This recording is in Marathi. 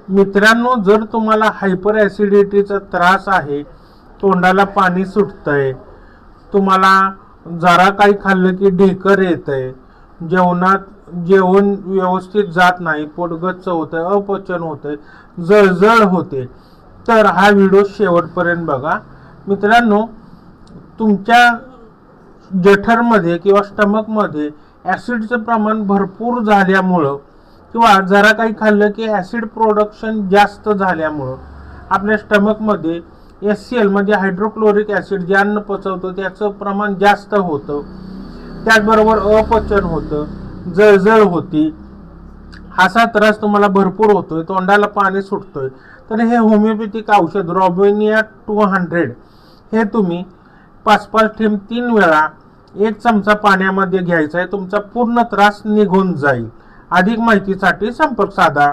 मित्रांनो, जर तुम्हाला हायपर ॲसिडिटीचा त्रास आहे, तोंडाला पाणी सुटतंय, तुम्हाला जरा काही खाल्लं की ढेकर येतंय, जेवण व्यवस्थित जात नाही, पोटगच्च होतंय, अपचन होतंय, जळजळ होते, तर हा व्हिडिओ शेवटपर्यंत बघा. मित्रांनो, तुमच्या जठरमध्ये किंवा स्टमकमध्ये ॲसिडचं प्रमाण भरपूर झाल्यामुळं किंवा जरा काही खाल्लं की ॲसिड प्रोडक्शन जास्त झाल्यामुळं आपल्या स्टमकमध्ये HCl म्हणजे हायड्रोक्लोरिक ॲसिड जे अन्न पचवतं त्याचं प्रमाण जास्त होतं. त्याचबरोबर अपचन होतं, जळजळ होती, असा त्रास तुम्हाला भरपूर होतोय, तोंडाला पाणी सुटतोय. तर हे होमिओपॅथिक औषध रॉबिनिया 200 हे तुम्ही 5-5 थेंब 3 वेळा 1 चमचा पाण्यामध्ये घ्यायचा आहे. तुमचा पूर्ण त्रास निघून जाईल. अधिक माहितीसाठी संपर्क साधा.